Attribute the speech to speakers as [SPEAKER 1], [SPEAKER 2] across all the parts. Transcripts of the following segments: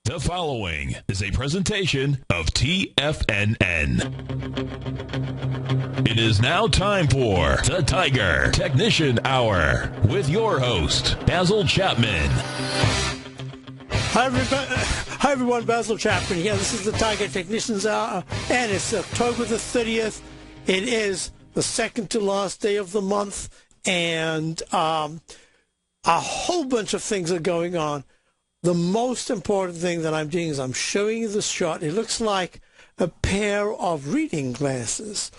[SPEAKER 1] The following is a presentation of TFNN. It is now time for the Tiger Technician Hour with your host, Basil Chapman.
[SPEAKER 2] Hi everyone, Basil Chapman here. This is the Tiger Technicians Hour, and it's October the 30th. It is the second to last day of the month, and a whole bunch of things are going on. The most important thing that I'm doing is I'm showing you this chart. It looks like a pair of reading glasses,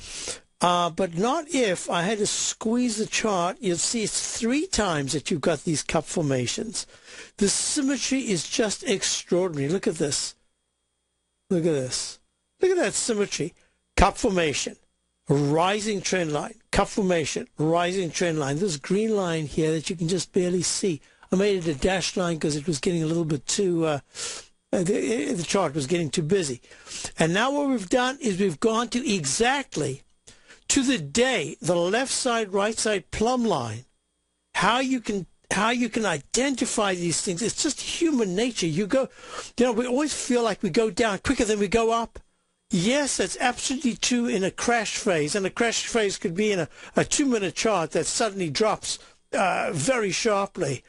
[SPEAKER 2] but not if I had to squeeze the chart. You'll see it's 3 times that you've got these cup formations. The symmetry is just extraordinary. Look at this. Look at this. Look at that symmetry. Cup formation, rising trend line, cup formation, rising trend line. This green line here that you can just barely see. I made it a dashed line because it was getting a little bit too, the chart was getting too busy. And now what we've done is we've gone to exactly to the day, the left side, right side plumb line, how you can identify these things. It's just human nature. We always feel like we go down quicker than we go up. Yes, that's absolutely true in a crash phase, and a crash phase could be in a 2-minute chart that suddenly drops very sharply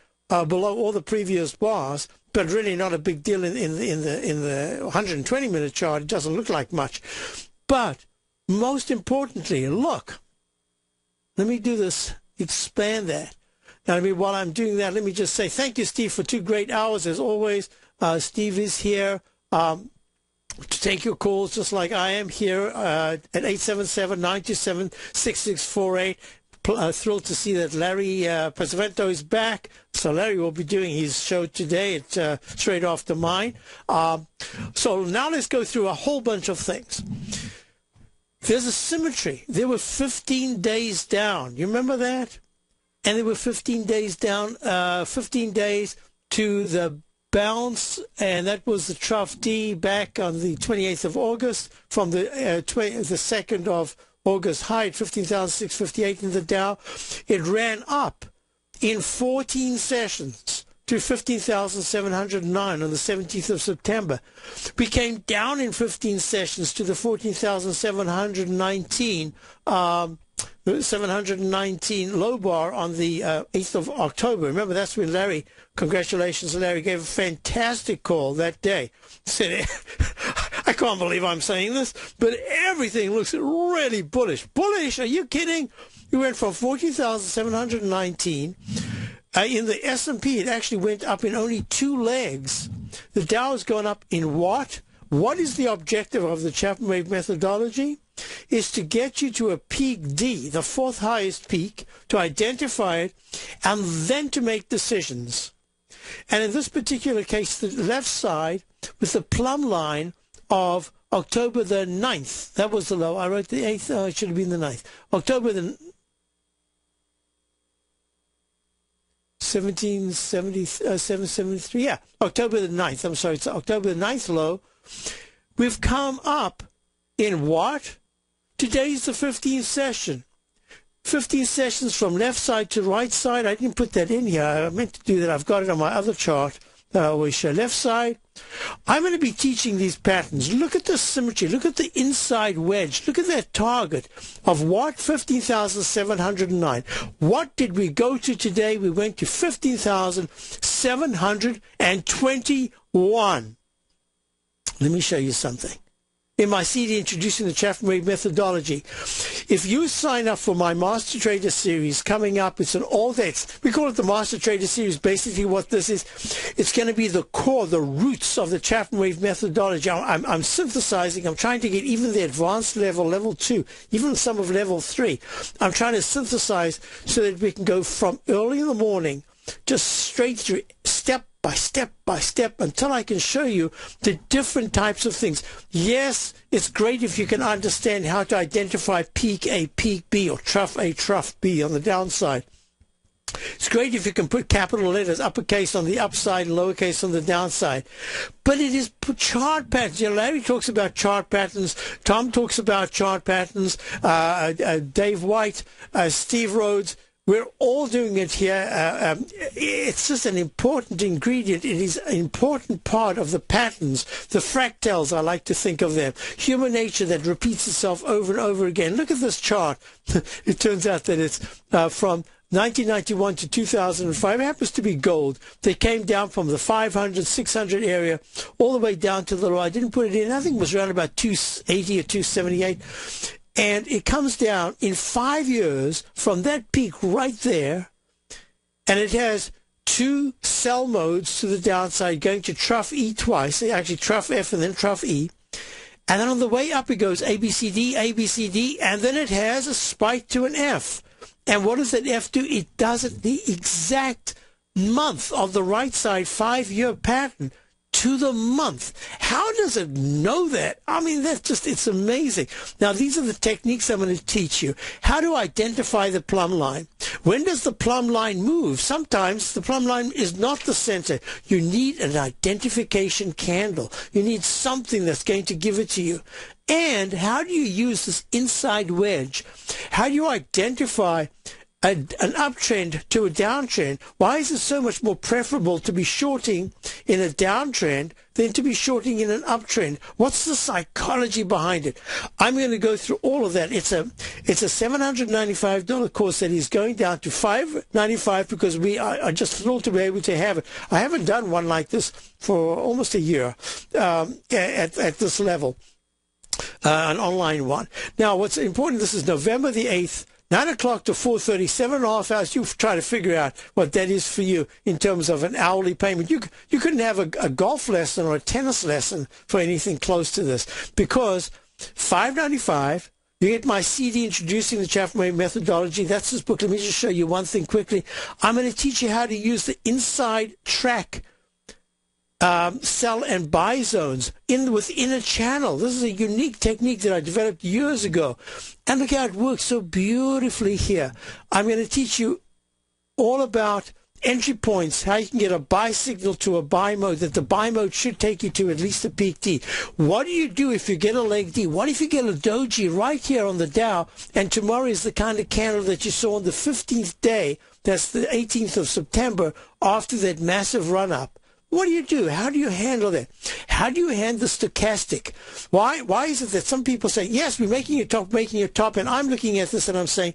[SPEAKER 2] below all the previous bars, but really not a big deal in the 120-minute chart. It doesn't look like much. But most importantly, look. Let me do this. Expand that. Now, while I'm doing that, let me just say thank you, Steve, for 2 great hours as always. Steve is here to take your calls, just like I am here at 877-927-6648. Thrilled to see that Larry Pesavento is back. So Larry will be doing his show today at straight after mine. So now let's go through a whole bunch of things. There's a symmetry. There were 15 days down. You remember that? And there were 15 days down, 15 days to the bounce, and that was the trough D back on the 28th of August from the 2nd of August high at 15,658 in the Dow. It ran up in 14 sessions to 15,709 on the 17th of September. We came down in 15 sessions to the 14,719 low bar on the 8th of October. Remember, that's when Larry, congratulations, Larry, gave a fantastic call that day. Said, I can't believe I'm saying this, but everything looks really bullish. Bullish? Are you kidding? We went from 14,719. In the S&P, it actually went up in only 2 legs. The Dow has gone up in what? What is the objective of the Chapman Wave methodology? Is to get you to a peak D, the 4th highest peak, to identify it, and then to make decisions. And in this particular case, the left side with the plumb line of October the 9th. That was the low. I wrote the 8th. Oh, it should have been the 9th. October the 773. Yeah, October the 9th. I'm sorry. It's October the 9th low. We've come up in what? Today's the 15th session. 15 sessions from left side to right side. I didn't put that in here. I meant to do that. I've got it on my other chart that I always show. Left side. I'm going to be teaching these patterns. Look at the symmetry. Look at the inside wedge. Look at that target of what? 15,709. What did we go to today? We went to 15,721. Let me show you something. In my CD introducing the Chapman Wave methodology, if you sign up for my Master Trader series coming up, it's an all-day. We call it the Master Trader series. Basically what this is, it's going to be the core, the roots of the Chapman Wave methodology. I'm synthesizing. I'm trying to get even the advanced level, level 2, even some of level 3. I'm trying to synthesize so that we can go from early in the morning just straight through, step by step by step, until I can show you the different types of things. Yes, it's great if you can understand how to identify peak A, peak B, or trough A, trough B on the downside. It's great if you can put capital letters, uppercase on the upside and lowercase on the downside. But it is chart patterns. Larry talks about chart patterns. Tom talks about chart patterns. Dave White, Steve Rhodes. We're all doing it here. It's just an important ingredient. It is an important part of the patterns, the fractals, I like to think of them. Human nature that repeats itself over and over again. Look at this chart. It turns out that it's from 1991 to 2005. It happens to be gold. They came down from the 500, 600 area all the way down to the low. I didn't put it in. I think it was around about 280 or 278. And it comes down in 5 years from that peak right there, and it has 2 sell modes to the downside, going to trough E twice, actually trough F and then trough E. And then on the way up it goes A, B, C, D, A, B, C, D, and then it has a spike to an F. And what does that F do? It does it the exact month of the right side 5-year pattern to the month. How does it know that? I mean, that's just, it's amazing. Now, these are the techniques I'm going to teach you. How to identify the plumb line. When does the plumb line move? Sometimes the plumb line is not the center. You need an identification candle. You need something that's going to give it to you. And how do you use this inside wedge? How do you identify an uptrend to a downtrend? Why is it so much more preferable to be shorting in a downtrend than to be shorting in an uptrend? What's the psychology behind it? I'm going to go through all of that. It's a $795 course that is going down to $595 because we are just thrilled to be able to have it. I haven't done one like this for almost a year at this level, an online one. Now, what's important, this is November the 8th, 9 o'clock to 4:30, 7.5 hours. You try to figure out what that is for you in terms of an hourly payment. You couldn't have a golf lesson or a tennis lesson for anything close to this, because $595. You get my CD introducing the Chapman methodology. That's this book. Let me just show you one thing quickly. I'm going to teach you how to use the inside track sell and buy zones within a channel. This is a unique technique that I developed years ago. And look how it works so beautifully here. I'm going to teach you all about entry points, how you can get a buy signal to a buy mode, that the buy mode should take you to at least a peak D. What do you do if you get a leg D? What if you get a doji right here on the Dow, and tomorrow is the kind of candle that you saw on the 15th day, that's the 18th of September, after that massive run-up? What do you do? How do you handle that? How do you handle the stochastic? Why is it that some people say, yes, we're making a top, and I'm looking at this and I'm saying,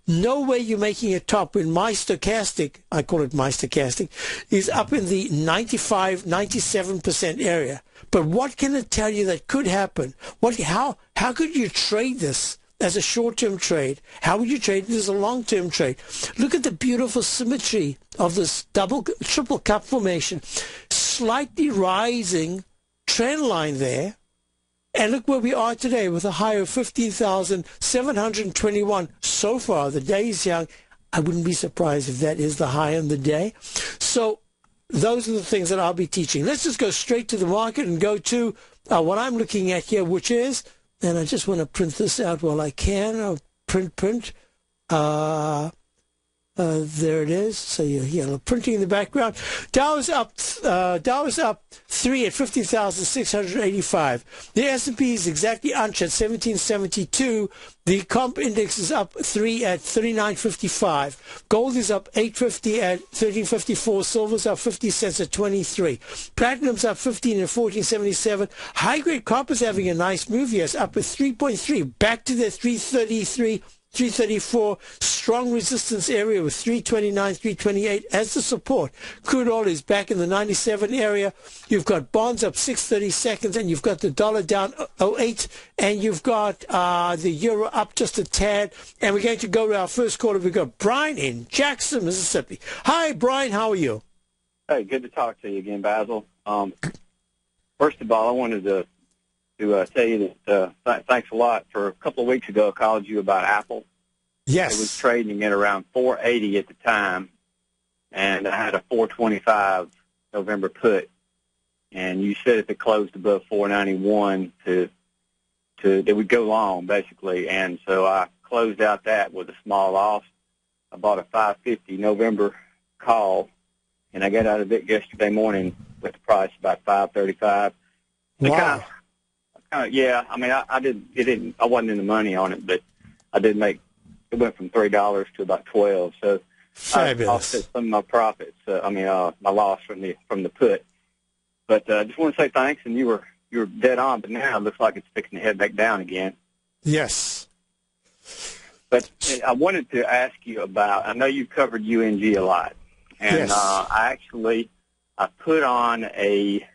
[SPEAKER 2] no way you're making a top when my stochastic, I call it my stochastic, is up in the 95, 97% area. But what can it tell you that could happen? How could you trade this as a short-term trade? How would you trade it as a long-term trade? Look at the beautiful symmetry of this triple cup formation. Slightly rising trend line there. And look where we are today with a high of 15,721 so far. The day is young. I wouldn't be surprised if that is the high on the day. So those are the things that I'll be teaching. Let's just go straight to the market and go to what I'm looking at here, which is, and I just want to print this out while I can. I'll print. There it is. So you hear printing in the background. Dow is up 3 at 15,685. The S&P is exactly unch at 1772. The comp index is up 3 at 3955. Gold is up 850 at 1354. Silver's up 50 cents at 23. Platinum's up 15 at 1477. High grade copper's having a nice move. Yes, up at 3.3, back to the 333. 334, strong resistance area with 329, 328 as the support. Crude oil is back in the 97 area. You've got bonds up 630 seconds, and you've got the dollar down 0.08, and you've got the euro up just a tad. And we're going to go to our first caller. We've got Brian in Jackson, Mississippi. Hi, Brian. How are you?
[SPEAKER 3] Hey, good to talk to you again, Basil. First of all, I wanted to tell you that thanks a lot. For a couple of weeks ago, I called you about Apple.
[SPEAKER 2] Yes.
[SPEAKER 3] It was trading at around 480 at the time, and I had a 425 November put. And you said if it closed above 491 that would go long, basically. And so I closed out that with a small loss. I bought a 550 November call, and I got out of it yesterday morning with the price about 535.
[SPEAKER 2] Wow.
[SPEAKER 3] Yeah, I mean, I wasn't in the money on it, but I did make, it went from $3 to about 12. So
[SPEAKER 2] Fabulous.
[SPEAKER 3] I offset some of my profits. My loss from the put. But I just want to say thanks, and you were dead on. But now it looks like it's fixing to head back down again.
[SPEAKER 2] Yes.
[SPEAKER 3] But I wanted to ask you about. I know you covered UNG a lot, and
[SPEAKER 2] yes.
[SPEAKER 3] I put on a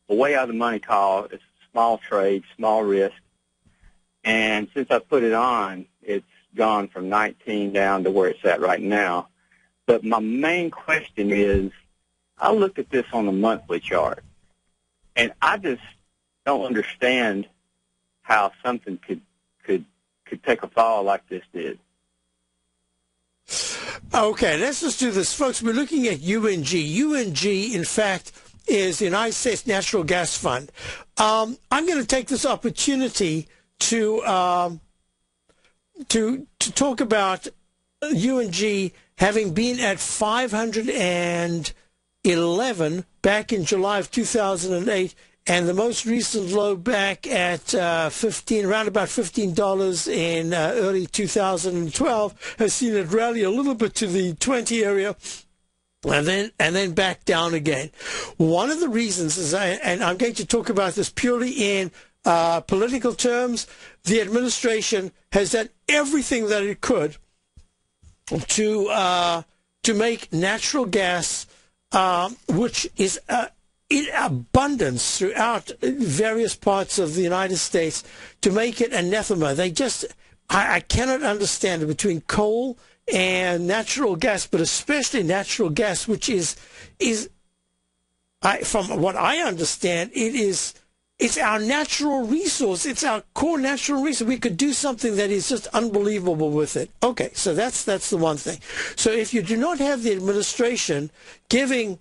[SPEAKER 3] way out of the money call. It's a small trade, small risk, and since I put it on, it's gone from 19 down to where it's at right now. But my main question is, I looked at this on the monthly chart, and I just don't understand how something could take a fall like this did.
[SPEAKER 2] Okay, let's just do this, folks. We're looking at UNG. UNG, in fact, is the United States Natural Gas Fund. I'm going to take this opportunity to talk about UNG having been at 511 back in July of 2008, and the most recent low back at around about $15 in early 2012 has seen it rally a little bit to the 20 area, and then back down again. One of the reasons is, and I'm going to talk about this purely in political terms, the administration has done everything that it could to make natural gas, which is in abundance throughout various parts of the United States, to make it anathema. I cannot understand it between coal and natural gas, but especially natural gas, which is from what I understand, it's our natural resource. It's our core natural resource. We could do something that is just unbelievable with it. Okay, so that's the one thing. So if you do not have the administration giving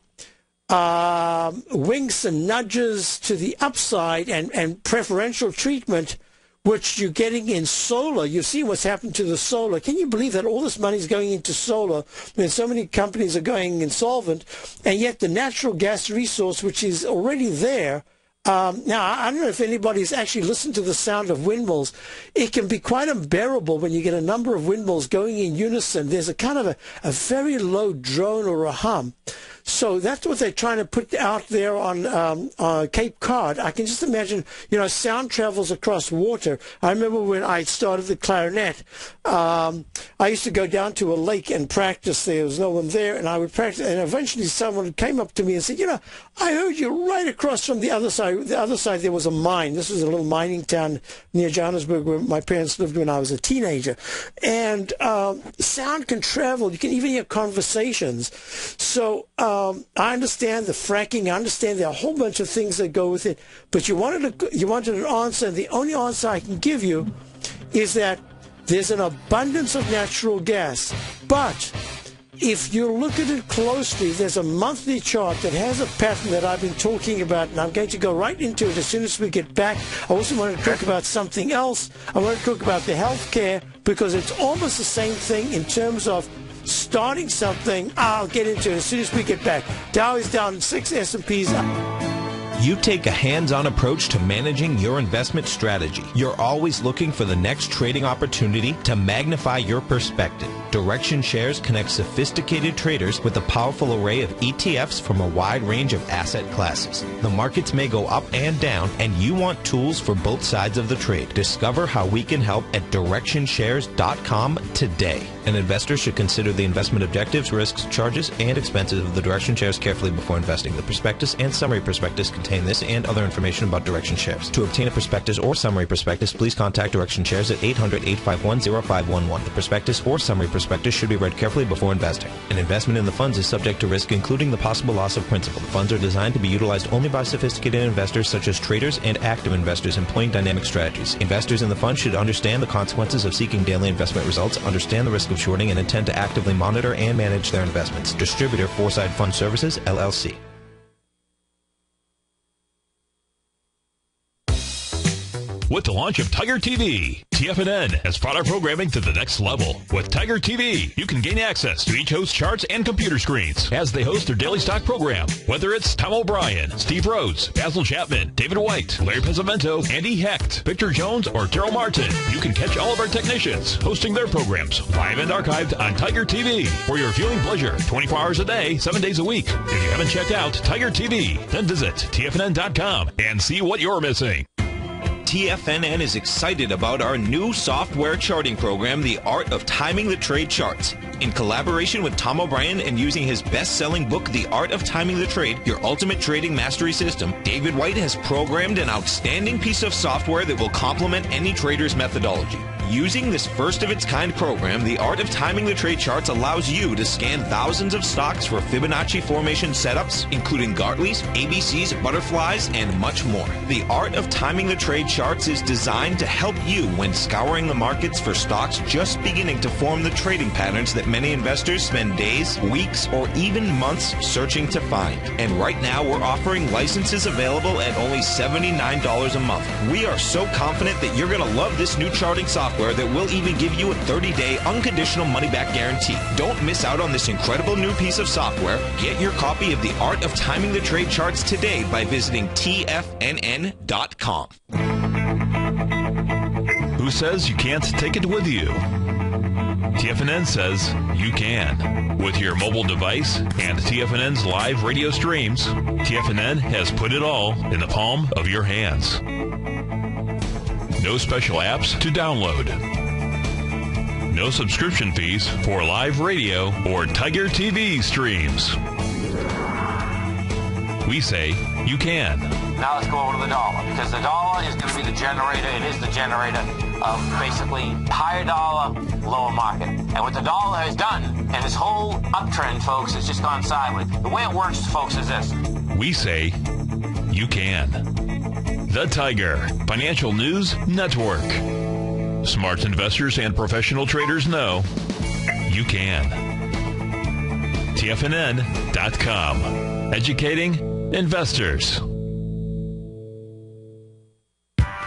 [SPEAKER 2] winks and nudges to the upside and preferential treatment, which you're getting in solar. You see what's happened to the solar. Can you believe that all this money is going into solar when so many companies are going insolvent, and yet the natural gas resource, which is already there. Now, I don't know if anybody's actually listened to the sound of windmills. It can be quite unbearable when you get a number of windmills going in unison. There's a kind of a very low drone or a hum. So that's what they're trying to put out there on Cape Cod. I can just imagine, sound travels across water. I remember when I started the clarinet, I used to go down to a lake and practice. There was no one there, and I would practice. And eventually someone came up to me and said, I heard you right across from the other side. The other side, there was a mine. This was a little mining town near Johannesburg where my parents lived when I was a teenager. And sound can travel. You can even hear conversations. So I understand the fracking. I understand there are a whole bunch of things that go with it. But you wanted an answer, and the only answer I can give you is that there's an abundance of natural gas. But if you look at it closely, there's a monthly chart that has a pattern that I've been talking about, and I'm going to go right into it as soon as we get back. I also want to talk about something else. I want to talk about the health care, because it's almost the same thing in terms of starting something. I'll get into it as soon as we get back. Dow is down 6, S&P's up.
[SPEAKER 4] You take a hands-on approach to managing your investment strategy. You're always looking for the next trading opportunity to magnify your perspective. Direction Shares connects sophisticated traders with a powerful array of ETFs from a wide range of asset classes. The markets may go up and down, and you want tools for both sides of the trade. Discover how we can help at DirectionShares.com today. An investor should consider the investment objectives, risks, charges, and expenses of the Direction Shares carefully before investing. The prospectus and summary prospectus contain this and other information about Direction Shares. To obtain a prospectus or summary prospectus, please contact Direction Shares at 800-851-0511. The prospectus or summary prospectus should be read carefully before investing. An investment in the funds is subject to risk, including the possible loss of principal. The funds are designed to be utilized only by sophisticated investors such as traders and active investors employing dynamic strategies. Investors in the fund should understand the consequences of seeking daily investment results, understand the risk of shorting, and intend to actively monitor and manage their investments. Distributor, Foreside Fund Services, LLC.
[SPEAKER 1] with the launch of Tiger TV. TFNN has brought our programming to the next level. With Tiger TV, you can gain access to each host's charts and computer screens as they host their daily stock program. Whether it's Tom O'Brien, Steve Rhodes, Basil Chapman, David White, Larry Pesavento, Andy Hecht, Victor Jones, or Terrell Martin, you can catch all of our technicians hosting their programs live and archived on Tiger TV for your viewing pleasure 24 hours a day, 7 days a week. If you haven't checked out Tiger TV, then visit TFNN.com and see what you're missing.
[SPEAKER 4] TFNN is excited about our new software charting program, The Art of Timing the Trade Charts. In collaboration with Tom O'Brien and using his best-selling book, The Art of Timing the Trade, Your Ultimate Trading Mastery System, David White has programmed an outstanding piece of software that will complement any trader's methodology. Using this first-of-its-kind program, The Art of Timing the Trade Charts allows you to scan thousands of stocks for Fibonacci formation setups, including Gartley's, ABC's, butterflies, and much more. The Art of Timing the Trade Charts is designed to help you when scouring the markets for stocks just beginning to form the trading patterns that many investors spend days, weeks, or even months searching to find. And right now, we're offering licenses available at only $79 a month. We are so confident that you're going to love this new charting software that will even give you a 30-day unconditional money-back guarantee. Don't miss out on this incredible new piece of software. Get your copy of The Art of Timing the Trade Charts today by visiting TFNN.com.
[SPEAKER 1] Who says you can't take it with you? TFNN says you can. With your mobile device and TFNN's live radio streams, TFNN has put it all in the palm of your hands. No special apps to download. No subscription fees for live radio or Tiger TV streams. We say you can.
[SPEAKER 5] Now let's go over to the dollar, because the dollar is going to be the generator. It is the generator of basically higher dollar, lower market. And what the dollar has done, and this whole uptrend, folks, has just gone sideways. The way it works, folks, is this.
[SPEAKER 1] We say you can. The Tiger Financial News Network. Smart investors and professional traders know you can. TFNN.com. Educating investors.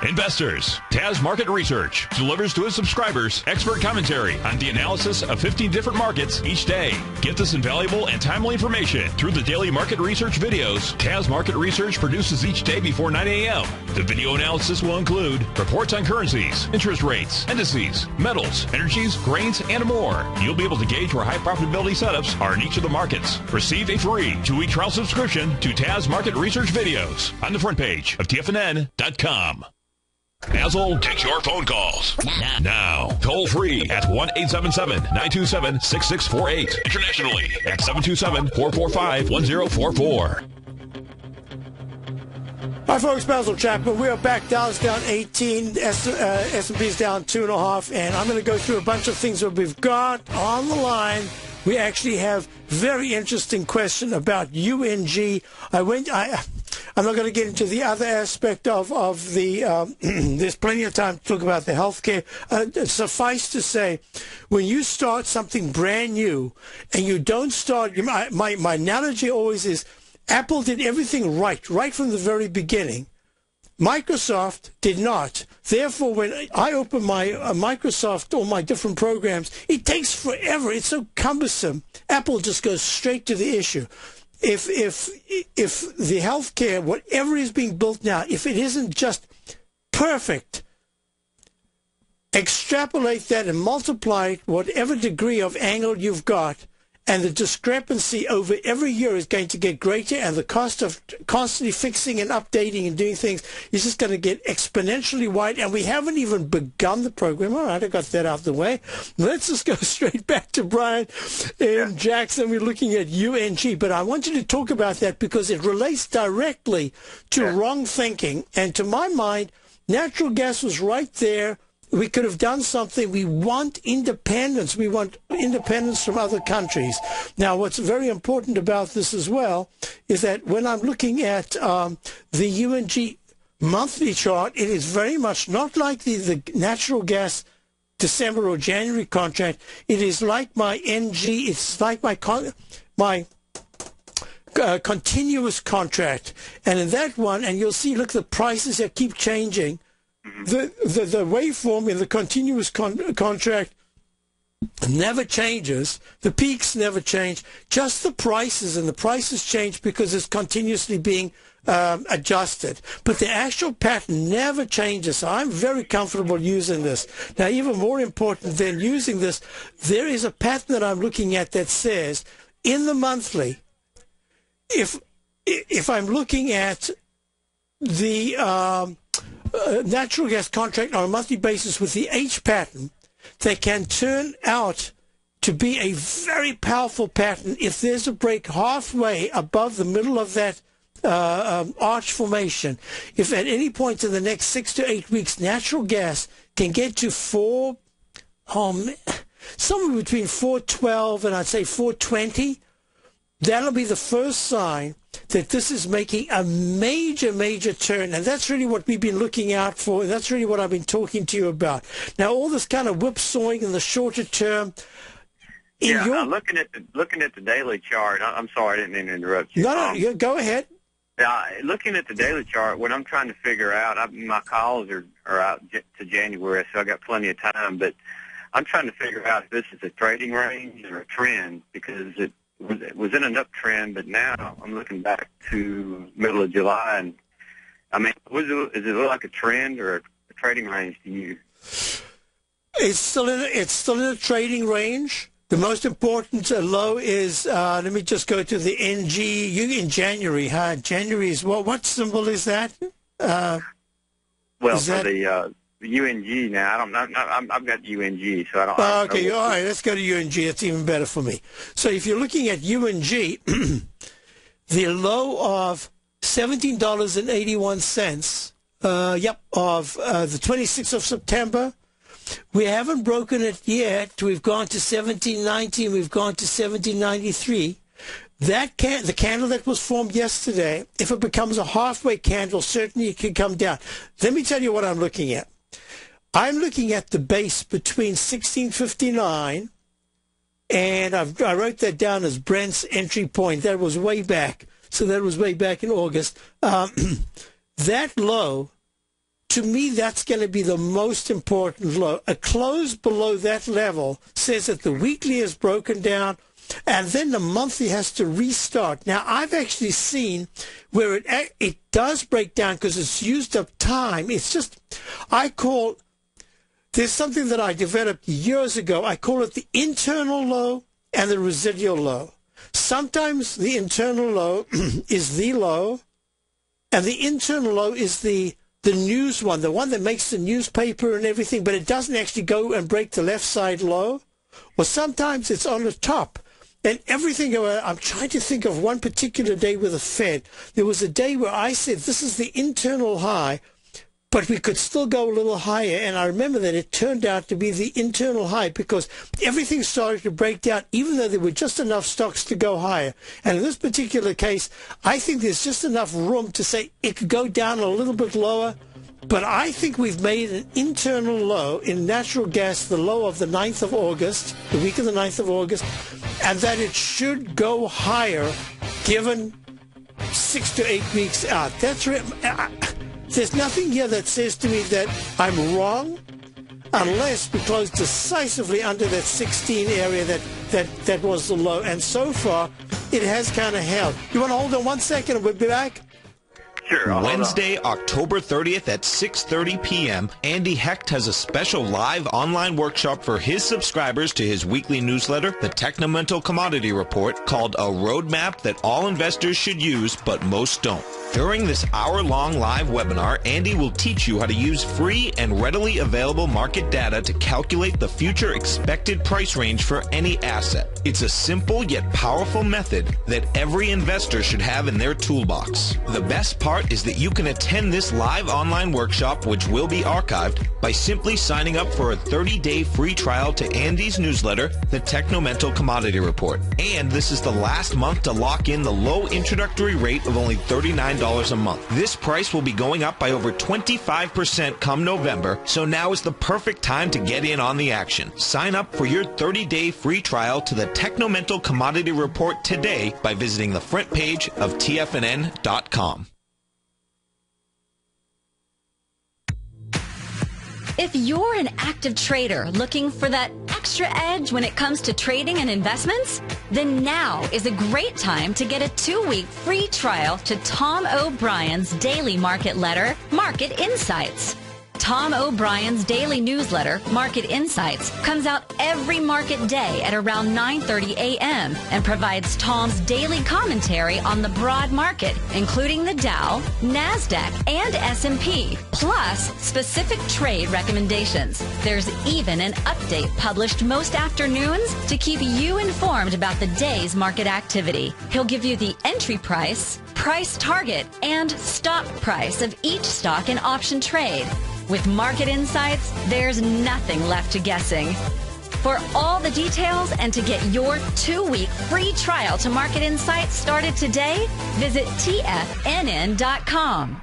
[SPEAKER 1] Investors, Taz Market Research delivers to its subscribers expert commentary on the analysis of 15 different markets each day. Get this invaluable and timely information through the daily market research videos Taz Market Research produces each day before 9 a.m. The video analysis will include reports on currencies, interest rates, indices, metals, energies, grains, and more. You'll be able to gauge where high profitability setups are in each of the markets. Receive a free 2-week trial subscription to Taz Market Research videos on the front page of TFNN.com. Basil takes your phone calls now. Toll free at 1-877-927-6648. Internationally at 727-445-1044.
[SPEAKER 2] Hi, folks. Basil Chapman. We are back. Dow's down 18. S&P's down 2.5. And I'm going to go through a bunch of things that we've got on the line. We actually have very interesting question about UNG. I'm not going to get into the other aspect of the, there's plenty of time to talk about the healthcare. Suffice to say, when you start something brand new and you don't start, my analogy always is Apple did everything right from the very beginning. Microsoft did not. Therefore, when I open my Microsoft, all my different programs, it takes forever. It's so cumbersome. Apple just goes straight to the issue. If the healthcare, whatever is being built now, if it isn't just perfect, extrapolate that and multiply it, whatever degree of angle you've got, and the discrepancy over every year is going to get greater, and the cost of constantly fixing and updating and doing things is just going to get exponentially wide, and we haven't even begun the program. All right, I got that out of the way. Let's just go straight back to Brian in Jackson. We're looking at UNG, but I want you to talk about that because it relates directly to wrong thinking, and to my mind, natural gas was right there. We could have done something. We want independence. We want independence from other countries. Now, what's very important about this as well is that when I'm looking at the UNG monthly chart, it is very much not like the natural gas December or January contract. It is like my NG. It's like my continuous contract. And in that one, and you'll see, look, the prices that keep changing. the waveform in the continuous contract never changes. The peaks never change. Just the prices, and the prices change because it's continuously being adjusted. But the actual pattern never changes. So I'm very comfortable using this. Now, even more important than using this, there is a pattern that I'm looking at that says in the monthly, if I'm looking at the natural gas contract on a monthly basis with the H pattern, they can turn out to be a very powerful pattern if there's a break halfway above the middle of that arch formation. If at any point in the next 6 to 8 weeks natural gas can get to somewhere between 412 and I'd say 420, that'll be the first sign that this is making a major turn. And that's really what we've been looking out for. And that's really what I've been talking to you about. Now, all this kind of whipsawing in the shorter term.
[SPEAKER 3] Looking at the daily chart. I'm sorry, I didn't mean to interrupt you.
[SPEAKER 2] No, go ahead.
[SPEAKER 3] Looking at the daily chart, what I'm trying to figure out, my calls are out to January, so I got plenty of time. But I'm trying to figure out if this is a trading range or a trend, because it was in an uptrend, but now I'm looking back to middle of July, and I mean, does it look like a trend or a trading range to you?
[SPEAKER 2] It's still in a trading range. The most important low is, let me just go to the NG in January. January is what symbol is that?
[SPEAKER 3] The UNG now. I've got UNG, so I don't.
[SPEAKER 2] Okay, all right. Let's go to UNG. That's even better for me. So if you're looking at UNG, the low of $17.81. Of the 26th of September. We haven't broken it yet. We've gone to 1790. We've gone to 1793. The candle that was formed yesterday, if it becomes a halfway candle, certainly it can come down. Let me tell you what I'm looking at. I'm looking at the base between 1659, and I wrote that down as Brent's entry point. That was way back. So that was way back in August. That low, to me, that's going to be the most important low. A close below that level says that the weekly is broken down, and then the monthly has to restart. Now, I've actually seen where it does break down because it's used up time. It's just, there's something that I developed years ago. I call it the internal low and the residual low. Sometimes the internal low is the low, and the internal low is the news one, the one that makes the newspaper and everything, but it doesn't actually go and break the left side low. Or sometimes it's on the top. And everything, I'm trying to think of one particular day with the Fed. There was a day where I said, this is the internal high, but we could still go a little higher. And I remember that it turned out to be the internal high because everything started to break down, even though there were just enough stocks to go higher. And in this particular case, I think there's just enough room to say it could go down a little bit lower. But I think we've made an internal low in natural gas, the low of the 9th of August, the week of the 9th of August, and that it should go higher given 6 to 8 weeks out. That's right. There's nothing here that says to me that I'm wrong unless we close decisively under that 16 area that was the low. And so far, it has kind of held. You want to hold on 1 second and we'll be back?
[SPEAKER 3] Sure.
[SPEAKER 4] Wednesday, October 30th at 6:30 p.m., Andy Hecht has a special live online workshop for his subscribers to his weekly newsletter, the Technomental Commodity Report, called A Roadmap That All Investors Should Use, But Most Don't. During this hour-long live webinar, Andy will teach you how to use free and readily available market data to calculate the future expected price range for any asset. It's a simple yet powerful method that every investor should have in their toolbox. The best part is that you can attend this live online workshop, which will be archived, by simply signing up for a 30-day free trial to Andy's newsletter, the Technomental Commodity Report. And this is the last month to lock in the low introductory rate of only $39 a month. This price will be going up by over 25% come November, so now is the perfect time to get in on the action. Sign up for your 30-day free trial to the Technomental Commodity Report today by visiting the front page of TFNN.com.
[SPEAKER 6] If you're an active trader looking for that extra edge when it comes to trading and investments, then now is a great time to get a 2-week free trial to Tom O'Brien's daily market letter, Market Insights. Tom O'Brien's daily newsletter, Market Insights, comes out every market day at around 9:30 a.m. and provides Tom's daily commentary on the broad market, including the Dow, NASDAQ, and S&P, plus specific trade recommendations. There's even an update published most afternoons to keep you informed about the day's market activity. He'll give you the entry price, price target, and stop price of each stock and option trade. With Market Insights, there's nothing left to guessing. For all the details and to get your 2-week free trial to Market Insights started today, visit TFNN.com.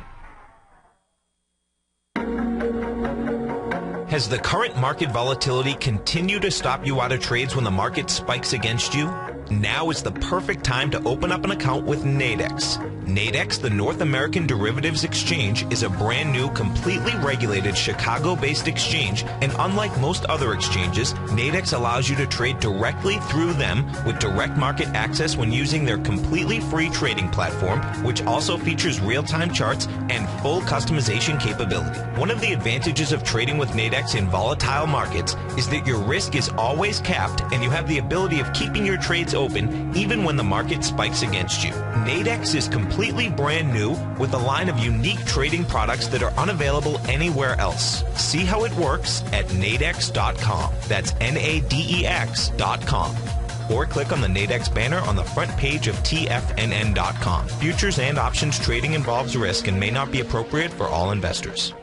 [SPEAKER 4] Has the current market volatility continued to stop you out of trades when the market spikes against you? Now is the perfect time to open up an account with Nadex. Nadex, the North American Derivatives Exchange, is a brand new, completely regulated Chicago-based exchange, and unlike most other exchanges, Nadex allows you to trade directly through them with direct market access when using their completely free trading platform, which also features real-time charts and full customization capability. One of the advantages of trading with Nadex in volatile markets is that your risk is always capped and you have the ability of keeping your trades open even when the market spikes against you. Nadex is completely brand new with a line of unique trading products that are unavailable anywhere else. See how it works at nadex.com. That's NADEX.com. Or click on the Nadex banner on the front page of TFNN.com. Futures and options trading involves risk and may not be appropriate for all investors.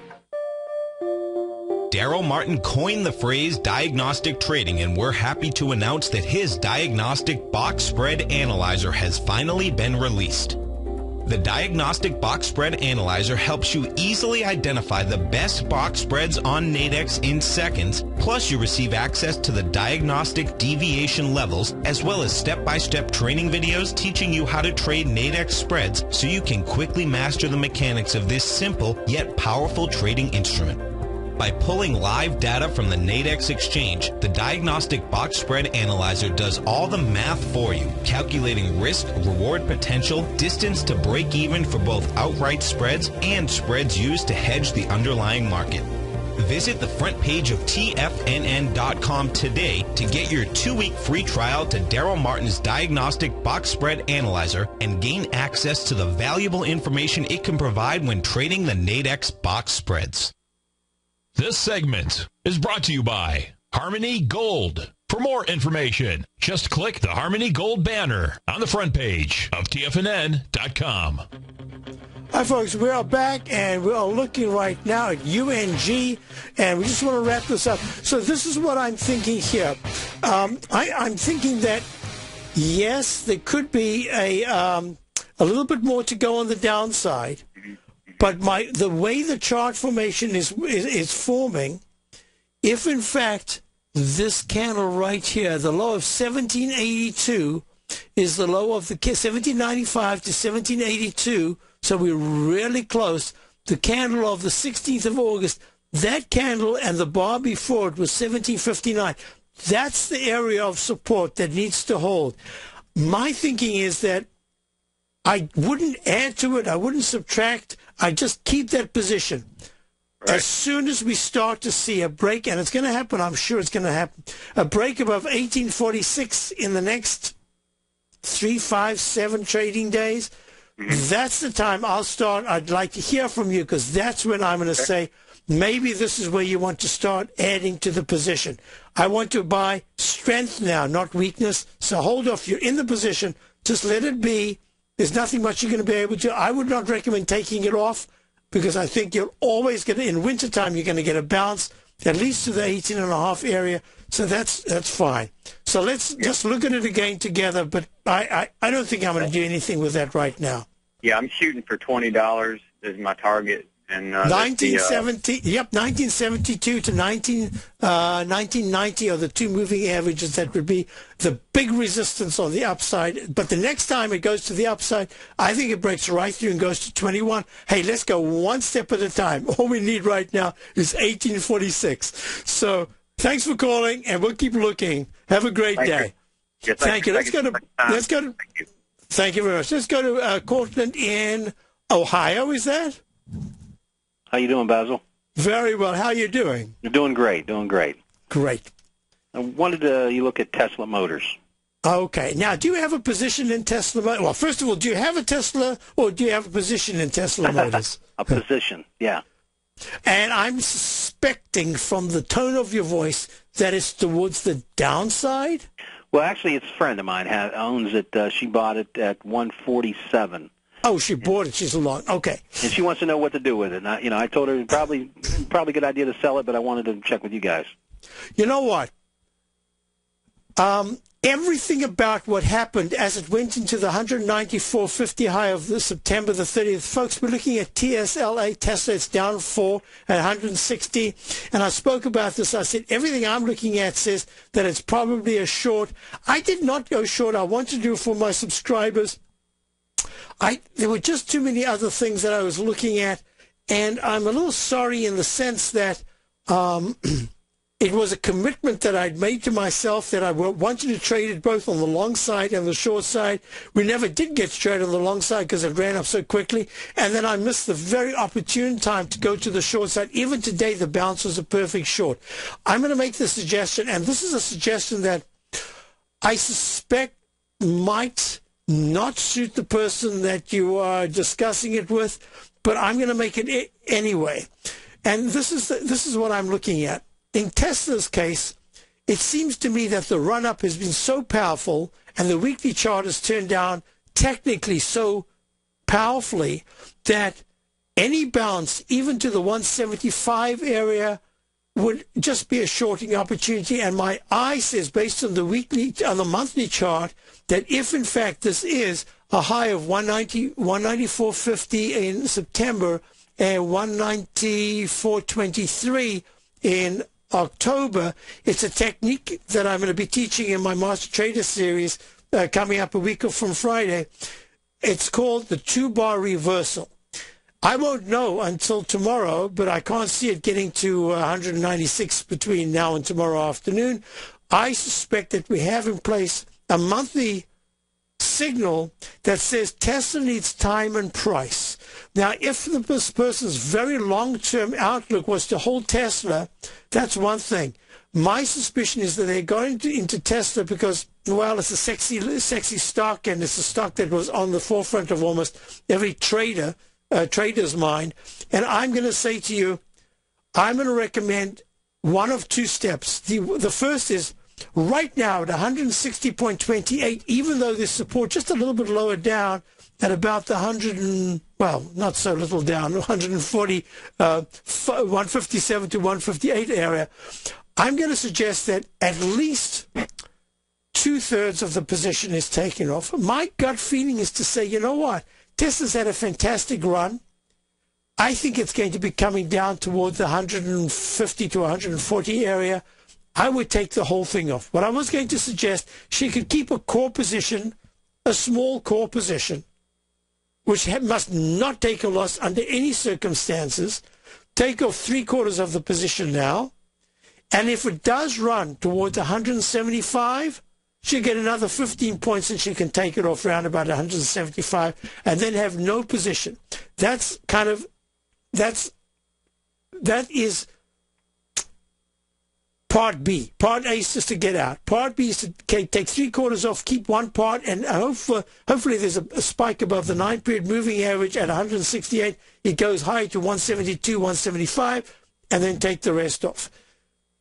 [SPEAKER 4] Daryl Martin coined the phrase diagnostic trading, and we're happy to announce that his diagnostic box spread analyzer has finally been released. The Diagnostic Box Spread Analyzer helps you easily identify the best box spreads on Nadex in seconds, plus you receive access to the diagnostic deviation levels, as well as step-by-step training videos teaching you how to trade Nadex spreads so you can quickly master the mechanics of this simple yet powerful trading instrument. By pulling live data from the Nadex exchange, the Diagnostic Box Spread Analyzer does all the math for you, calculating risk, reward potential, distance to break even for both outright spreads and spreads used to hedge the underlying market. Visit the front page of TFNN.com today to get your 2-week free trial to Daryl Martin's Diagnostic Box Spread Analyzer and gain access to the valuable information it can provide when trading the Nadex box spreads.
[SPEAKER 1] This segment is brought to you by Harmony Gold. For more information, just click the Harmony Gold banner on the front page of TFNN.com.
[SPEAKER 2] Hi, folks. We are back, and we are looking right now at UNG, and we just want to wrap this up. So this is what I'm thinking here. I'm thinking that, yes, there could be a little bit more to go on the downside. But the way the chart formation is forming, if in fact this candle right here, the low of 1782 is the low of the 1795 to 1782, so we're really close. The candle of the 16th of August, that candle and the bar before it was 1759. That's the area of support that needs to hold. My thinking is that I wouldn't add to it. I wouldn't subtract. I just keep that position. Right. As soon as we start to see a break, and it's going to happen, I'm sure it's going to happen, a break above 1846 in the next 3, 5, 7 trading days, that's the time I'll start. I'd like to hear from you because that's when I'm going to say, maybe this is where you want to start adding to the position. I want to buy strength now, not weakness. So hold off. You're in the position. Just let it be. There's nothing much you're going to be able to. I would not recommend taking it off because I think you're always going to, in wintertime, you're going to get a bounce at least to the 18.5 area. So that's fine. So let's just look at it again together. But I don't think I'm going to do anything with that right now.
[SPEAKER 3] Yeah, I'm shooting for $20 as my target And
[SPEAKER 2] 1970, 1972 to 1990 are the two moving averages that would be the big resistance on the upside. But the next time it goes to the upside, I think it breaks right through and goes to 21. Hey, let's go one step at a time. All we need right now is 1846. So thanks for calling, and we'll keep looking. Have a great day.
[SPEAKER 3] Yes,
[SPEAKER 2] thank you. Thank you very much. Let's go to Cortland in Ohio. Is that?
[SPEAKER 7] How you doing, Basil?
[SPEAKER 2] Very well. How are you doing?
[SPEAKER 7] You're doing great,
[SPEAKER 2] Great.
[SPEAKER 7] I wanted you look at Tesla Motors.
[SPEAKER 2] Okay. Now, do you have a position in Tesla Motors? Well, first of all, do you have a Tesla, or do you have a position in Tesla Motors?
[SPEAKER 7] A position, yeah.
[SPEAKER 2] And I'm suspecting from the tone of your voice that it's towards the downside?
[SPEAKER 7] Well, actually, it's a friend of mine owns it. She bought it at 147.
[SPEAKER 2] Oh, she bought it. She's long. Okay.
[SPEAKER 7] And she wants to know what to do with it. And I told her probably a good idea to sell it, but I wanted to check with you guys.
[SPEAKER 2] You know what? Everything about what happened as it went into the 194.50 high of September the 30th. Folks, we're looking at TSLA, Tesla. It's down 4 at 160. And I spoke about this. I said, everything I'm looking at says that it's probably a short. I did not go short. I want to do it for my subscribers. There were just too many other things that I was looking at, and I'm a little sorry in the sense that it was a commitment that I'd made to myself that I wanted to trade it both on the long side and the short side. We never did get to trade on the long side because it ran up so quickly, and then I missed the very opportune time to go to the short side. Even today, the bounce was a perfect short. I'm going to make the suggestion, and this is a suggestion that I suspect might not suit the person that you are discussing it with, but I'm going to make it anyway. And this is what I'm looking at. In Tesla's case, it seems to me that the run-up has been so powerful and the weekly chart has turned down technically so powerfully that any bounce, even to the 175 area, would just be a shorting opportunity. And my eye says, based on the monthly chart, that if in fact this is a high of 194.50 in September and 194.23 in October, it's a technique that I'm going to be teaching in my Master Trader series coming up a week from Friday. It's called the 2-bar reversal. I won't know until tomorrow, but I can't see it getting to 196 between now and tomorrow afternoon. I suspect that we have in place a monthly signal that says Tesla needs time and price. Now, if this person's very long-term outlook was to hold Tesla, that's one thing. My suspicion is that they're going into Tesla because, well, it's a sexy stock, and it's a stock that was on the forefront of almost every trader's mind. And I'm going to say to you, I'm going to recommend one of two steps. The first is right now at 160.28, even though there's support just a little bit lower down at about the not so little down, 140, 157 to 158 area, I'm going to suggest that at least 2/3 of the position is taken off. My gut feeling is to say, you know what? Tesla's had a fantastic run. I think it's going to be coming down towards the 150 to 140 area. I would take the whole thing off. What I was going to suggest, she could keep a core position, a small core position, which must not take a loss under any circumstances. Take off 3/4 of the position now. And if it does run towards 175, she'll get another 15 points and she can take it off around about 175 and then have no position. That is part B. Part A is just to get out. Part B is to take 3/4 off, keep one part, and hopefully there's a spike above the 9-period moving average at 168. It goes high to 172, 175, and then take the rest off.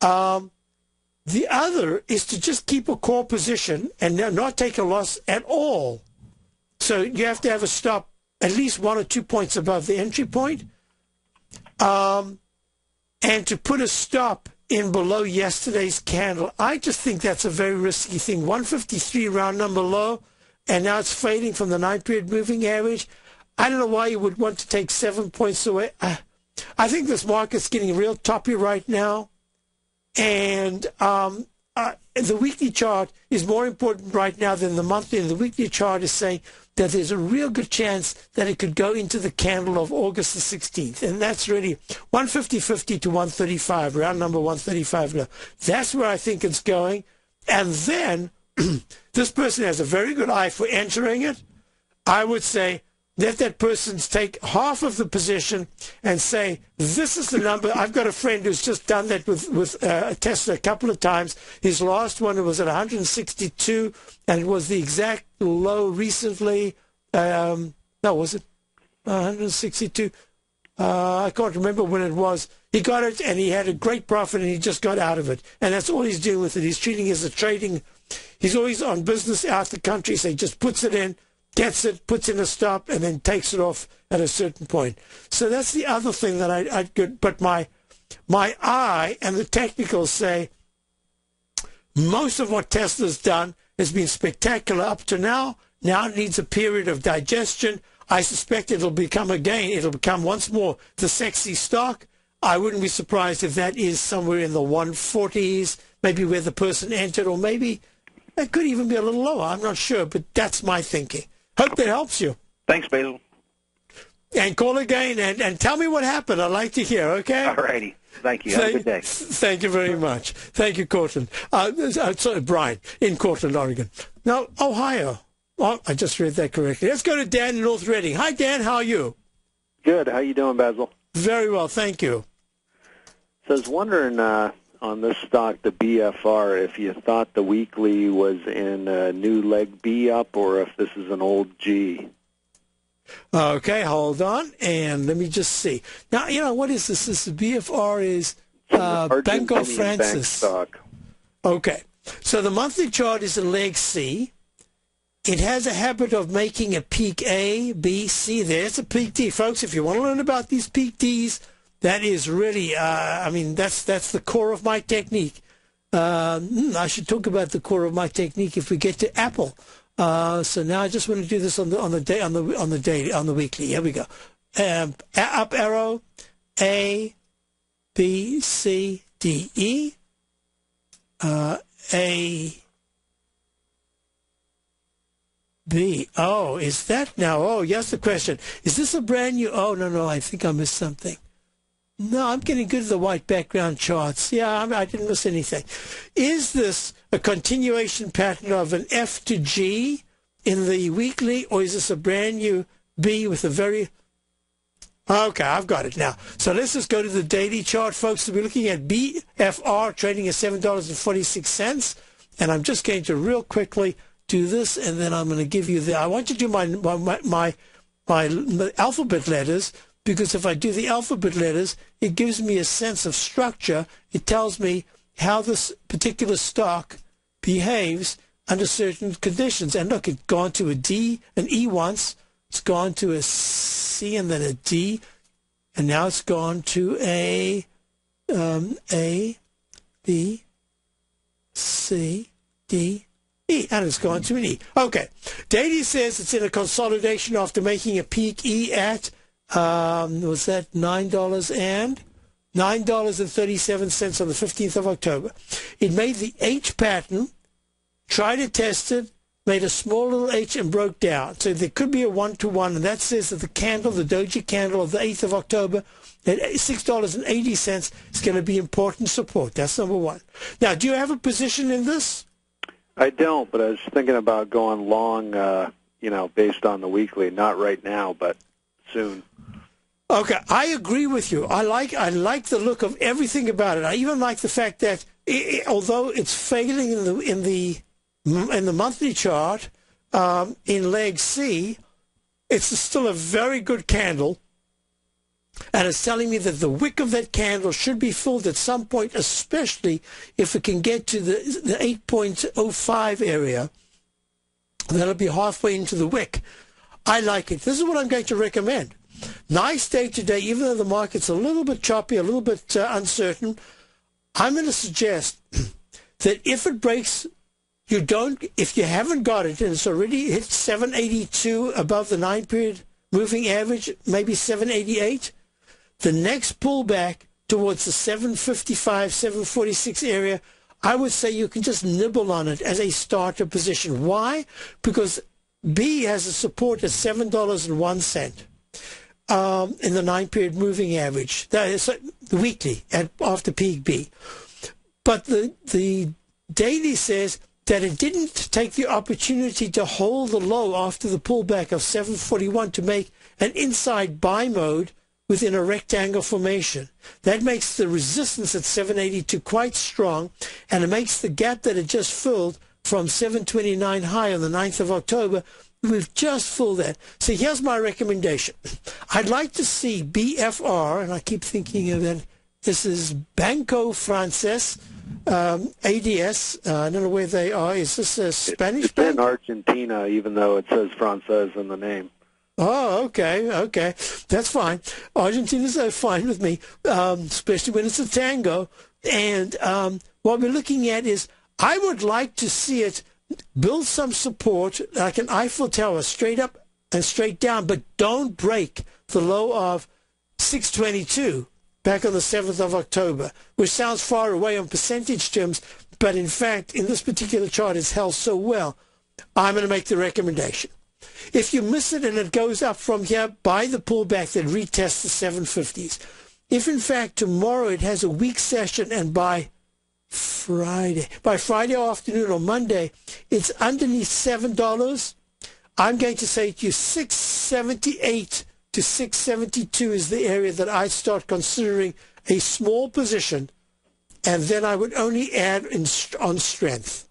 [SPEAKER 2] The other is to just keep a core position and not take a loss at all. So you have to have a stop at least 1 or 2 points above the entry point. And to put a stop in below yesterday's candle, I just think that's a very risky thing. 153 round number low, and now it's fading from the 9-period moving average. I don't know why you would want to take 7 points away. I think this market's getting real toppy right now. And the weekly chart is more important right now than the monthly. And the weekly chart is saying that there's a real good chance that it could go into the candle of August the 16th. And that's really 150.50 to 135, round number 135. That's where I think it's going. And then this person has a very good eye for entering it. I would say let that person take half of the position and say, this is the number. I've got a friend who's just done that with Tesla a couple of times. His last one was at 162, and it was the exact low recently. No, was it 162? I can't remember when it was. He got it, and he had a great profit, and he just got out of it. And that's all he's doing with it. He's treating it as a trading. He's always on business out the country, so he just puts it in, gets it, puts in a stop, and then takes it off at a certain point. So that's the other thing that I'd get. But my eye and the technicals say most of what Tesla's done has been spectacular up to now. Now it needs a period of digestion. I suspect it'll become once more the sexy stock. I wouldn't be surprised if that is somewhere in the 140s, maybe where the person entered, or maybe it could even be a little lower. I'm not sure, but that's my thinking. Hope that helps you.
[SPEAKER 7] Thanks, Basil.
[SPEAKER 2] And call again and tell me what happened. I'd like to hear, okay?
[SPEAKER 7] All righty. Thank you. Have a good day.
[SPEAKER 2] Thank you very much. Thank you, Cortland. Sorry, Brian, in Cortland, Oregon. Now, Ohio. Oh, I just read that correctly. Let's go to Dan in North Reading. Hi, Dan. How are you?
[SPEAKER 8] Good. How you doing, Basil?
[SPEAKER 2] Very well, thank you.
[SPEAKER 8] So I was wondering on this stock, the BFR, if you thought the weekly was in a new leg B up or if this is an old G.
[SPEAKER 2] Okay, hold on, and let me just see. Now, what is this? This BFR is Banco Francis.
[SPEAKER 8] Bank stock.
[SPEAKER 2] Okay, so the monthly chart is in leg C. It has a habit of making a peak A, B, C. There's a peak D. Folks, if you want to learn about these peak Ds, that is really, that's the core of my technique. I should talk about the core of my technique if we get to Apple. So now I just want to do this on the weekly. Here we go. Up arrow, A, B, C, D, E, A, B. Oh, is that now? Oh, yes, the question. Is this a brand new? Oh, no, I think I missed something. No, I'm getting good at the white background charts. Yeah, I didn't miss anything. Is this a continuation pattern of an F to G in the weekly, or is this a brand new B with a very... Okay, I've got it now. So let's just go to the daily chart, folks. We're looking at BFR trading at $7.46, and I'm just going to real quickly do this, and then I'm going to give you the... I want to do my alphabet letters, because if I do the alphabet letters, it gives me a sense of structure. It tells me how this particular stock behaves under certain conditions. And look, it's gone to a D, an E once. It's gone to a C and then a D. And now it's gone to A, B, C, D, E. And it's gone to an E. Okay. Daily says it's in a consolidation after making a peak E at... was that $9 and $9.37 on the 15th of October. It made the H pattern, tried to test it, made a small little H and broke down. So there could be a 1-to-1, and that says that the candle, the doji candle of the 8th of October at $6.80 is going to be important support. That's number one. Now, do you have a position in this?
[SPEAKER 8] I don't, but I was thinking about going long, based on the weekly. Not right now, but soon.
[SPEAKER 2] Okay, I agree with you. I like the look of everything about it. I even like the fact that although it's failing in the monthly chart in leg C, it's still a very good candle, and it's telling me that the wick of that candle should be filled at some point, especially if it can get to the 8.05 area. That'll be halfway into the wick. I like it. This is what I'm going to recommend. Nice day today, even though the market's a little bit choppy, a little bit uncertain. I'm going to suggest that if it breaks, if you haven't got it and it's already hit 782 above the 9-period moving average, maybe 788, the next pullback towards the 755, 746 area, I would say you can just nibble on it as a starter position. Why? Because B has a support at $7.01 in the 9-period moving average. That is the weekly after peak B. But the daily says that it didn't take the opportunity to hold the low after the pullback of 741 to make an inside buy mode within a rectangle formation. That makes the resistance at 782 quite strong, and it makes the gap that it just filled from 729 high on the 9th of October. We've just filled that. So here's my recommendation. I'd like to see BFR, and I keep thinking of that. This is Banco Frances, ADS. I don't know where they are. Is this a Spanish
[SPEAKER 8] It's
[SPEAKER 2] bank?
[SPEAKER 8] in Argentina, even though it says Frances in the name.
[SPEAKER 2] Oh, okay. That's fine. Argentina's fine with me, especially when it's a tango. And what we're looking at is I would like to see it build some support, like an Eiffel Tower, straight up and straight down, but don't break the low of 622 back on the 7th of October, which sounds far away on percentage terms, but in fact, in this particular chart, it's held so well. I'm going to make the recommendation. If you miss it and it goes up from here, buy the pullback that retests the 750s. If, in fact, tomorrow it has a weak session and by Friday afternoon or Monday, it's underneath $7, I'm going to say to you 678 to 672 is the area that I start considering a small position, and then I would only add on strength.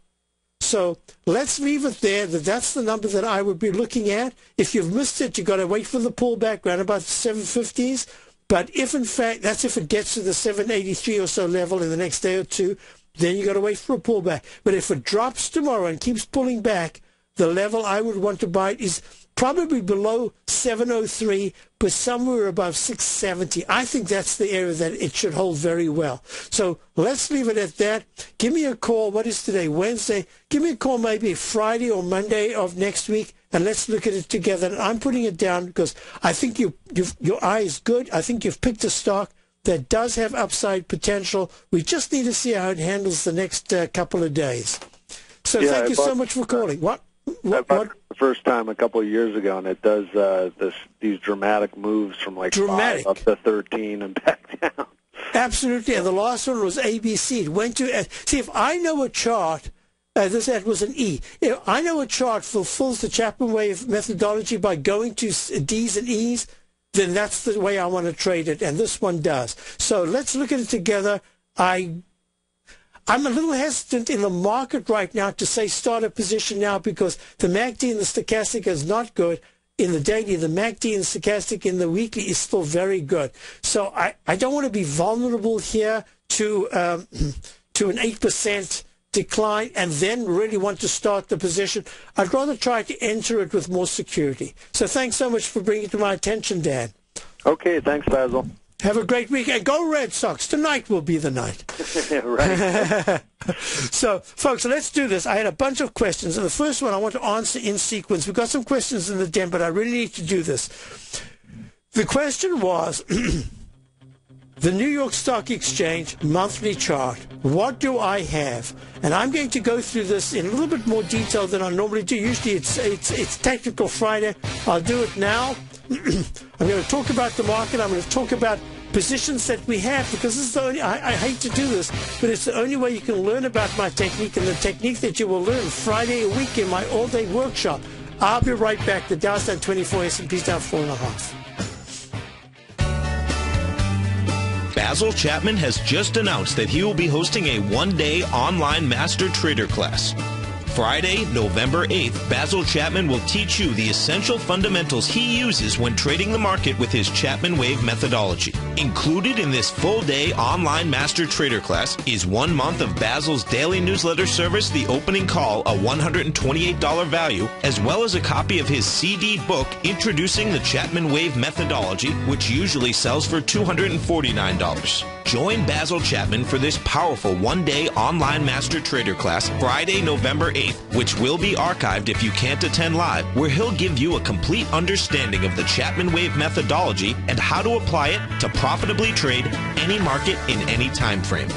[SPEAKER 2] So let's leave it there. That's the number that I would be looking at. If you've missed it, you've got to wait for the pullback around about the 750s. But if, in fact, that's if it gets to the 783 or so level in the next day or two, then you've got to wait for a pullback. But if it drops tomorrow and keeps pulling back, the level I would want to buy it is probably below 703, but somewhere above 670. I think that's the area that it should hold very well. So let's leave it at that. Give me a call. What is today? Wednesday. Give me a call maybe Friday or Monday of next week, and let's look at it together. And I'm putting it down because I think your eye is good. I think you've picked a stock that does have upside potential. We just need to see how it handles the next couple of days. So thank you so much for calling. What?
[SPEAKER 8] I bought it the first time a couple of years ago, and it does these dramatic moves from like 5 up to 13 and back down.
[SPEAKER 2] Absolutely, and the last one was ABC. It went to see if I know a chart. That was an E. If I know a chart fulfills the Chapman wave methodology by going to D's and E's, then that's the way I want to trade it, and this one does. So let's look at it together. I'm a little hesitant in the market right now to say start a position now because the MACD and the stochastic is not good in the daily. The MACD and stochastic in the weekly is still very good. So I don't want to be vulnerable here to an 8% decline and then really want to start the position. I'd rather try to enter it with more security. So thanks so much for bringing it to my attention, Dan.
[SPEAKER 8] Okay, thanks, Basil.
[SPEAKER 2] Have a great week, and go Red Sox. Tonight will be the night.
[SPEAKER 8] Right.
[SPEAKER 2] So, folks, let's do this. I had a bunch of questions, and the first one I want to answer in sequence. We've got some questions in the den, but I really need to do this. The question was, the New York Stock Exchange monthly chart. What do I have? And I'm going to go through this in a little bit more detail than I normally do. Usually it's Technical Friday. I'll do it now. I'm going to talk about the market. I'm going to talk about positions that we have because this is the only, I hate to do this, but it's the only way you can learn about my technique and the technique that you will learn Friday a week in my all-day workshop. I'll be right back. The Dow's down 24, S&P's down 4.5.
[SPEAKER 4] Basil Chapman has just announced that he will be hosting a one-day online master trader class. Friday, November 8th, Basil Chapman will teach you the essential fundamentals he uses when trading the market with his Chapman Wave methodology. Included in this full-day online master trader class is 1 month of Basil's daily newsletter service, The Opening Call, a $128 value, as well as a copy of his CD book, Introducing the Chapman Wave Methodology, which usually sells for $249. Join Basil Chapman for this powerful one-day online Master Trader class Friday, November 8th, which will be archived if you can't attend live, where he'll give you a complete understanding of the Chapman Wave methodology and how to apply it to profitably trade any market in any time frame.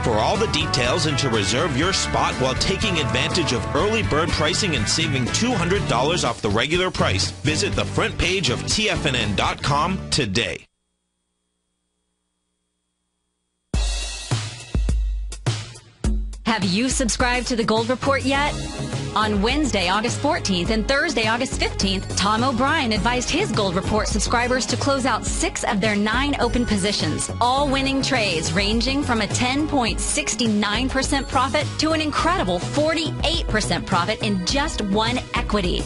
[SPEAKER 4] For all the details and to reserve your spot while taking advantage of early bird pricing and saving $200 off the regular price, visit the front page of TFNN.com today.
[SPEAKER 6] Have you subscribed to the Gold Report yet? On Wednesday, August 14th and Thursday, August 15th, Tom O'Brien advised his Gold Report subscribers to close out 6 of their 9 open positions, all winning trades ranging from a 10.69% profit to an incredible 48% profit in just one equity.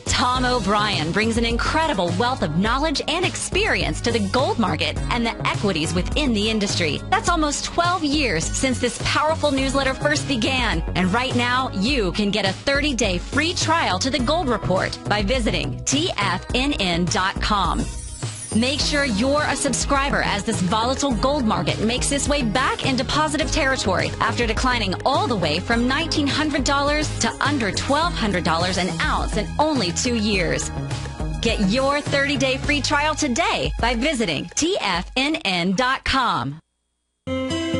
[SPEAKER 6] Tom O'Brien brings an incredible wealth of knowledge and experience to the gold market and the equities within the industry. That's almost 12 years since this powerful newsletter first began. And right now, you can get a 30-day free trial to the Gold Report by visiting TFNN.com. Make sure you're a subscriber as this volatile gold market makes its way back into positive territory after declining all the way from $1,900 to under $1,200 an ounce in only 2 years. Get your 30-day free trial today by visiting TFNN.com.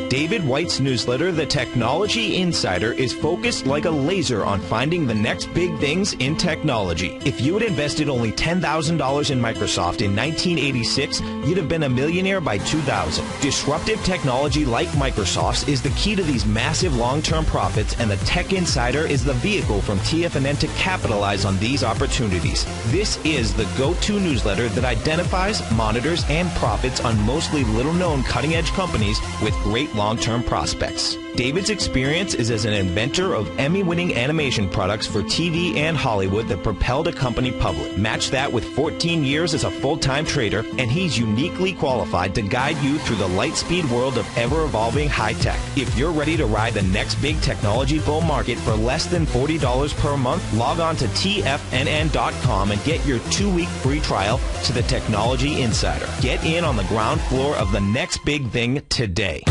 [SPEAKER 4] David White's newsletter, The Technology Insider, is focused like a laser on finding the next big things in technology. If you had invested only $10,000 in Microsoft in 1986, you'd have been a millionaire by 2000. Disruptive technology like Microsoft's is the key to these massive long-term profits, and the Tech Insider is the vehicle from TFNN to capitalize on these opportunities. This is the go-to newsletter that identifies, monitors, and profits on mostly little-known cutting-edge companies with great long-term prospects. David's experience is as an inventor of Emmy-winning animation products for TV and Hollywood that propelled a company public. Match that with 14 years as a full-time trader, and he's uniquely qualified to guide you through the light-speed world of ever-evolving high-tech. If you're ready to ride the next big technology bull market for less than $40 per month, log on to TFNN.com and get your 2-week free trial to the Technology Insider. Get in on the ground floor of the next big thing today.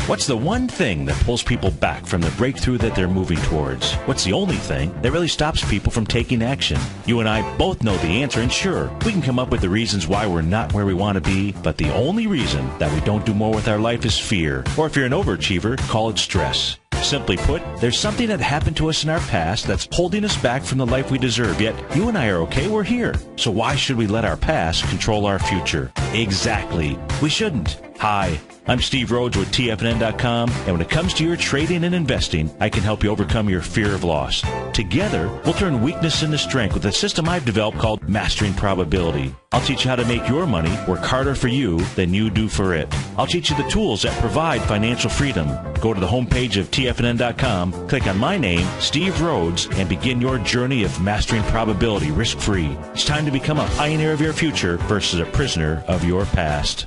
[SPEAKER 9] What's the one thing that pulls people back from the breakthrough that they're moving towards? What's the only thing that really stops people from taking action? You and I both know the answer, and sure, we can come up with the reasons why we're not where we want to be, but the only reason that we don't do more with our life is fear. Or if you're an overachiever, call it stress. Simply put, there's something that happened to us in our past that's holding us back from the life we deserve, yet you and I are okay, we're here. So why should we let our past control our future? Exactly. We shouldn't. Hi, I'm Steve Rhodes with TFNN.com, and when it comes to your trading and investing, I can help you overcome your fear of loss. Together, we'll turn weakness into strength with a system I've developed called Mastering Probability. I'll teach you how to make your money work harder for you than you do for it. I'll teach you the tools that provide financial freedom. Go to the homepage of TFNN.com, click on my name, Steve Rhodes, and begin your journey of mastering probability risk-free. It's time to become a pioneer of your future versus a prisoner of your past.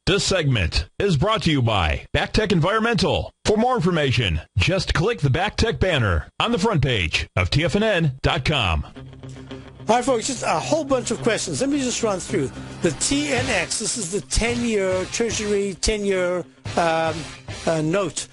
[SPEAKER 1] This segment is brought to you by BackTech Environmental. For more information, just click the BackTech banner on the front page of TFNN.com.
[SPEAKER 2] All right, folks, just a whole bunch of questions. Let me just run through. The TNX, this is the 10-year Treasury, 10-year note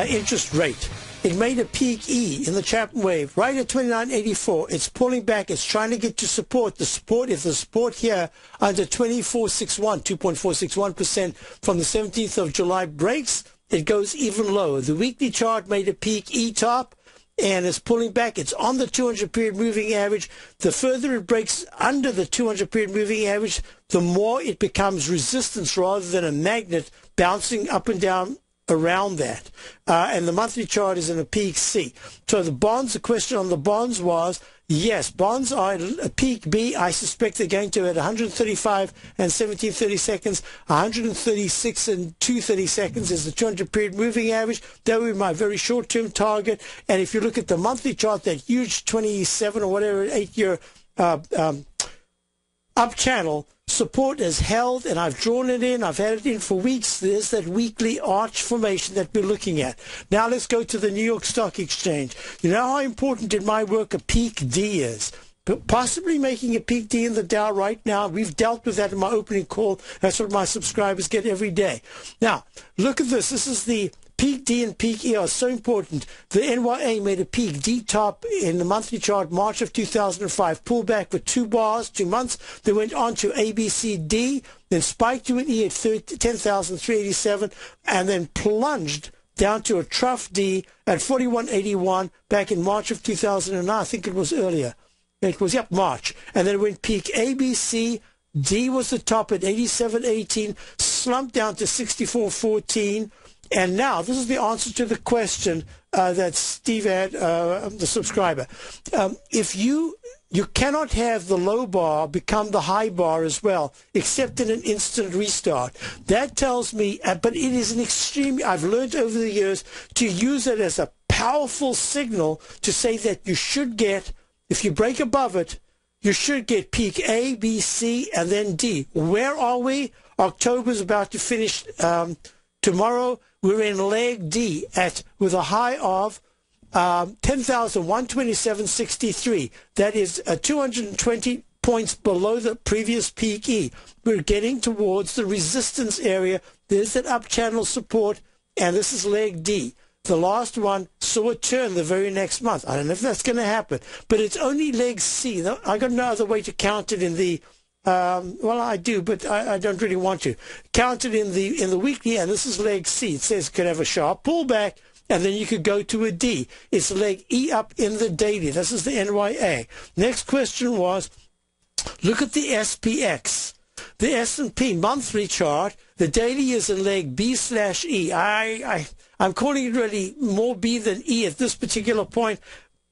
[SPEAKER 2] interest rate. It made a peak E in the Chapman wave right at 29.84. It's pulling back. It's trying to get to support. The support, if the support here under 24.61, 2.461% from the 17th of July breaks, it goes even lower. The weekly chart made a peak E top and it's pulling back. It's on the 200-period moving average. The further it breaks under the 200-period moving average, the more it becomes resistance rather than a magnet bouncing up and down around that. And the monthly chart is in a peak C. So the bonds, the question on the bonds was, yes, bonds are at a peak B. I suspect they're going to at 135 and 17/30 seconds, 136 and 2/30 seconds is the 200-period moving average. That would be my very short-term target. And if you look at the monthly chart, that huge 27 or whatever 8-year up channel, support is held, and I've drawn it in. I've had it in for weeks. There's that weekly arch formation that we're looking at. Now let's go to the New York Stock Exchange. You know how important in my work a peak D is. possibly making a peak D in the Dow right now. We've dealt with that in my opening call. That's what my subscribers get every day. Now, look at this. This is the peak D and peak E are so important. The NYA made a peak D top in the monthly chart March of 2005, pulled back for 2 bars, 2 months. They went on to ABCD, then spiked to an E at 10,387, and then plunged down to a trough D at 4181 back in March of 2009. I think it was earlier. It was, March. And then it went peak ABC. D was the top at 8718, slumped down to 6414. And now, this is the answer to the question that Steve had, the subscriber. If you cannot have the low bar become the high bar as well, except in an instant restart. That tells me, but it is an extreme, I've learned over the years to use it as a powerful signal to say that you should get, if you break above it, you should get peak A, B, C, and then D. Where are we? October's about to finish tomorrow. We're in leg D with a high of 10,127.63. That is 220 points below the previous peak E. We're getting towards the resistance area. There's that up channel support, and this is leg D. The last one saw a turn the very next month. I don't know if that's going to happen, but it's only leg C. I got no other way to count it in the well, I do, but I don't really want to count it in the weekly. And this is leg C. It says it could have a sharp pullback, and then you could go to a D. It's leg E up in the daily. This is the NYA. Next question was, look at the SPX, the S&P monthly chart. The daily is in leg B/E. I'm calling it really more B than E at this particular point,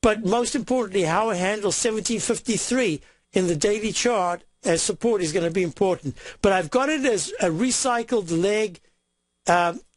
[SPEAKER 2] but most importantly, how it handles 1753 in the daily chart as support is going to be important. But I've got it as a recycled leg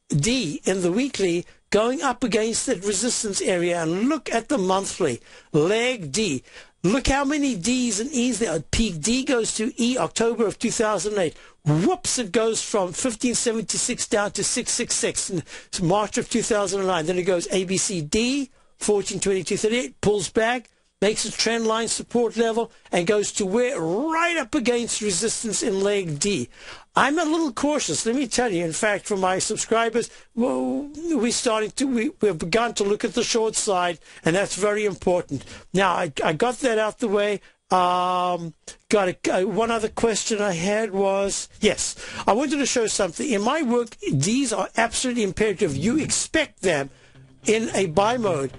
[SPEAKER 2] D in the weekly going up against that resistance area. And look at the monthly leg D. Look how many D's and E's there are. Peak D goes to E, October of 2008. Whoops, it goes from 1576 down to 666 in March of 2009. Then it goes ABCD, 1422.38, pulls back, makes a trend line support level, and goes to where? Right up against resistance in leg D. I'm a little cautious, let me tell you. In fact, for my subscribers, we've begun to look at the short side, and that's very important. Now, I got that out the way. One other question I had was, yes, I wanted to show something. In my work, these are absolutely imperative. You expect them in a buy mode.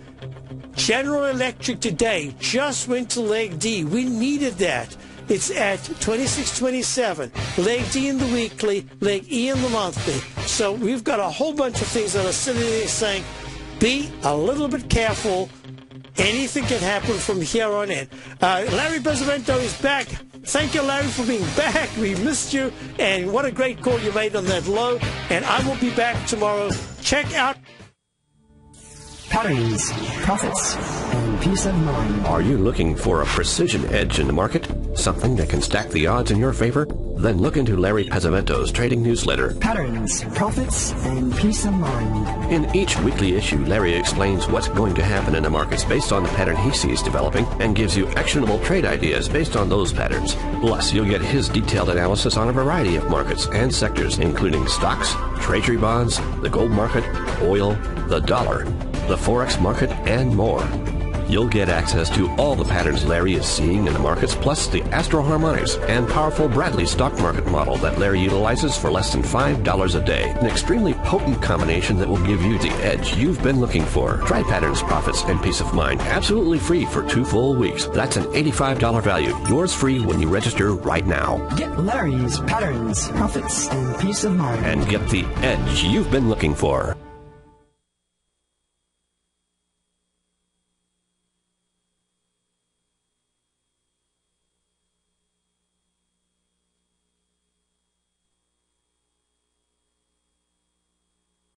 [SPEAKER 2] General Electric today just went to leg D. We needed that. It's at 26.27. Leg D in the weekly, leg E in the monthly. So we've got a whole bunch of things that are sitting there saying, be a little bit careful. Anything can happen from here on in. Larry Pesavento is back. Thank you, Larry, for being back. We missed you, and what a great call you made on that low. And I will be back tomorrow. Check out
[SPEAKER 10] patterns, profits, and peace of mind.
[SPEAKER 11] Are you looking for a precision edge in the market? Something that can stack the odds in your favor? Then look into Larry Pesavento's trading newsletter,
[SPEAKER 10] Patterns, Profits, and Peace of Mind.
[SPEAKER 11] In each weekly issue, Larry explains what's going to happen in the markets based on the pattern he sees developing and gives you actionable trade ideas based on those patterns. Plus, you'll get his detailed analysis on a variety of markets and sectors, including stocks, treasury bonds, the gold market, oil, the dollar, the Forex market, and more. You'll get access to all the patterns Larry is seeing in the markets, plus the Astro Harmonics and powerful Bradley stock market model that Larry utilizes for less than $5 a day. An extremely potent combination that will give you the edge you've been looking for. Try Patterns, Profits, and Peace of Mind absolutely free for 2 full weeks. That's an $85 value. Yours free when you register right now.
[SPEAKER 10] Get Larry's Patterns, Profits, and Peace of Mind.
[SPEAKER 11] And get the edge you've been looking for.